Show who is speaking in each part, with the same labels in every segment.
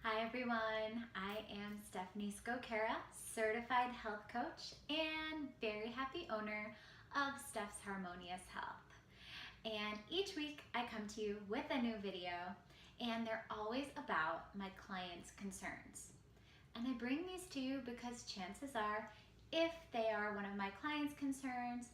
Speaker 1: Hi everyone, I am Stephanie Skokera, certified health coach and very happy owner of Steph's Harmonious Health. And each week I come to you with a new video and they're always about my clients' concerns. And I bring these to you because chances are, if they are one of my clients' concerns,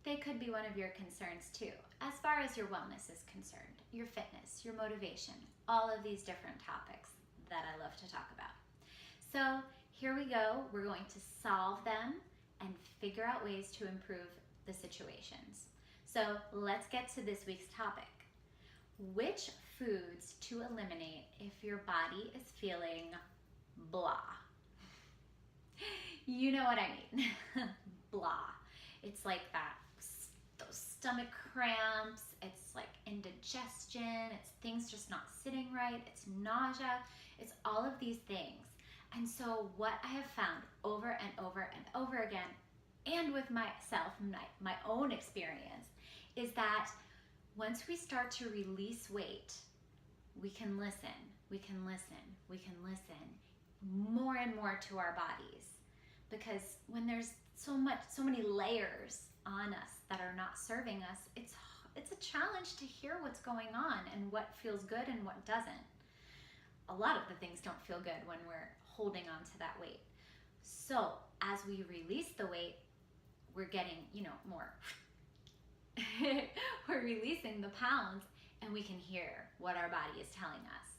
Speaker 1: they could be one of your concerns too, as far as your wellness is concerned, your fitness, your motivation, all of these different topics that I love to talk about. So here we go. We're going to solve them and figure out ways to improve the situations. So let's get to this week's topic. Which foods to eliminate if your body is feeling blah? You know what I mean. Blah. It's like those stomach cramps, it's like indigestion, it's things just not sitting right, it's nausea, it's all of these things. And so what I have found over and over and over again, and with myself, my own experience, is that once we start to release weight, we can listen more and more to our bodies. Because when there's so many layers on us that are not serving us, it's a challenge to hear what's going on and what feels good and what doesn't. A lot of the things don't feel good when we're holding on to that weight. So as we release the weight, we're getting, more. We're releasing the pounds and we can hear what our body is telling us.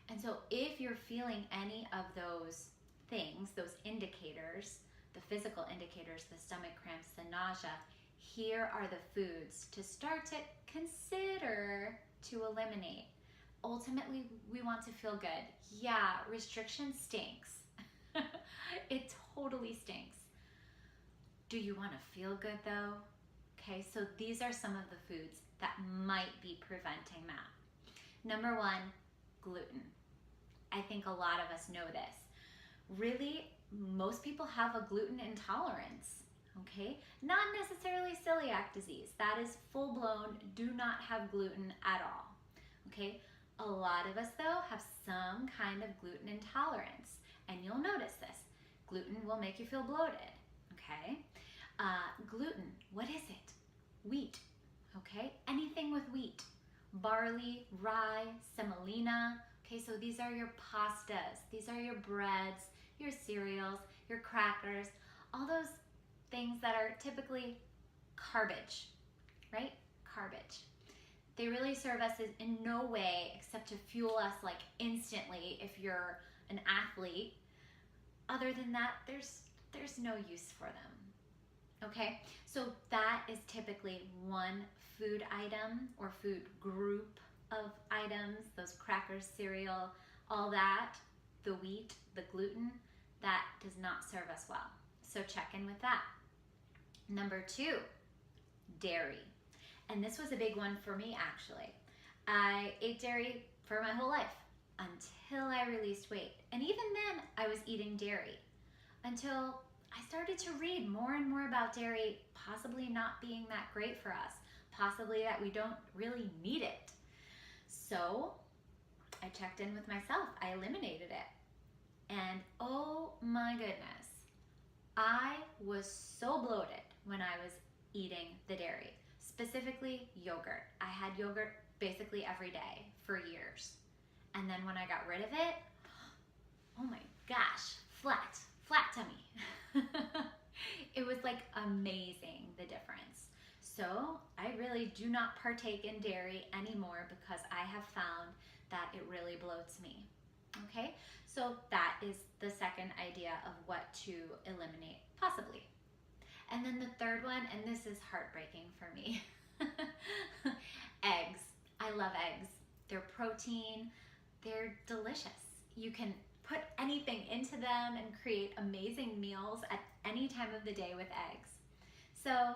Speaker 1: And so if you're feeling any of those things, those indicators, the physical indicators, the stomach cramps, the nausea, here are the foods to start to consider to eliminate. Ultimately, we want to feel good. Yeah, restriction stinks. It totally stinks. Do you want to feel good though? Okay, so these are some of the foods that might be preventing that. Number one, gluten. I think a lot of us know this. Really, most people have a gluten intolerance, okay? Not necessarily celiac disease. That is full blown, do not have gluten at all, okay? A lot of us though have some kind of gluten intolerance, and you'll notice this. Gluten will make you feel bloated, okay? Gluten, what is it? Wheat, okay? Anything with wheat. Barley, rye, semolina, okay? So these are your pastas, these are your breads, your cereals, your crackers, all those things that are typically garbage, right? Garbage. They really serve us in no way except to fuel us like instantly if you're an athlete. Other than that, there's no use for them. Okay, so that is typically one food item or food group of items, those crackers, cereal, all that, the wheat, the gluten, that does not serve us well. So check in with that. Number two, dairy. And this was a big one for me actually. I ate dairy for my whole life until I released weight. And even then I was eating dairy until I started to read more and more about dairy possibly not being that great for us, possibly that we don't really need it. So I checked in with myself, I eliminated it. And oh my goodness, I was so bloated when I was eating the dairy, specifically yogurt. I had yogurt basically every day for years. And then when I got rid of it, oh my gosh, flat tummy. It was like amazing, the difference. So I really do not partake in dairy anymore because I have found that it really bloats me. Okay, so that is the second idea of what to eliminate, possibly. And then the third one, and this is heartbreaking for me, eggs. I love eggs. They're protein, they're delicious. You can put anything into them and create amazing meals at any time of the day with eggs. So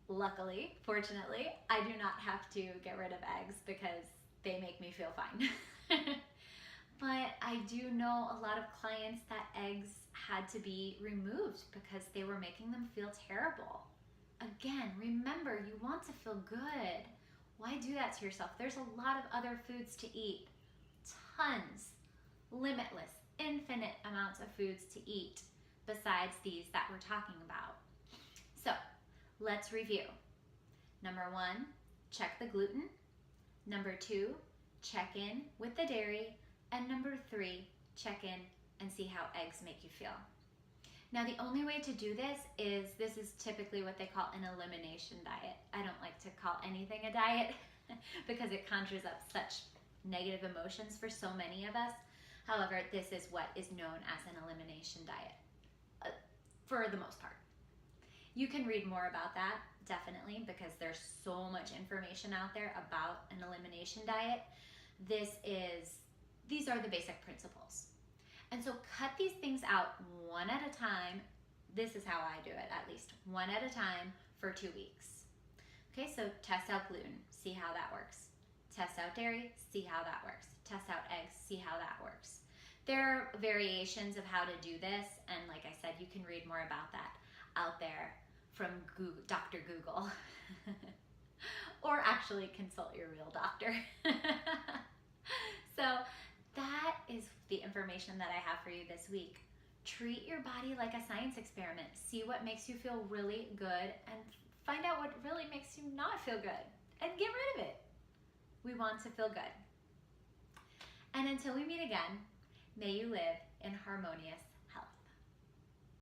Speaker 1: luckily, fortunately, I do not have to get rid of eggs because they make me feel fine. But I do know a lot of clients that eggs had to be removed because they were making them feel terrible. Again, remember, you want to feel good. Why do that to yourself? There's a lot of other foods to eat, tons limitless, infinite amounts of foods to eat besides these that we're talking about. So let's review. Number 1, check the gluten. Number 2, check in with the dairy. And number 3, check in and see how eggs make you feel. Now, the only way to do this is typically what they call an elimination diet. I don't like to call anything a diet because it conjures up such negative emotions for so many of us. However, this is what is known as an elimination diet for the most part. You can read more about that, definitely, because there's so much information out there about an elimination diet. These are the basic principles. And so cut these things out one at a time. This is how I do it, at least one at a time for 2 weeks. Okay, so test out gluten, see how that works. Test out dairy, see how that works. Test out eggs, see how that works. There are variations of how to do this, and like I said, you can read more about that out there from Google, Dr. Google. Or actually consult your real doctor. So that is the information that I have for you this week. Treat your body like a science experiment. See what makes you feel really good and find out what really makes you not feel good and get rid of it. We want to feel good. And until we meet again, may you live in harmonious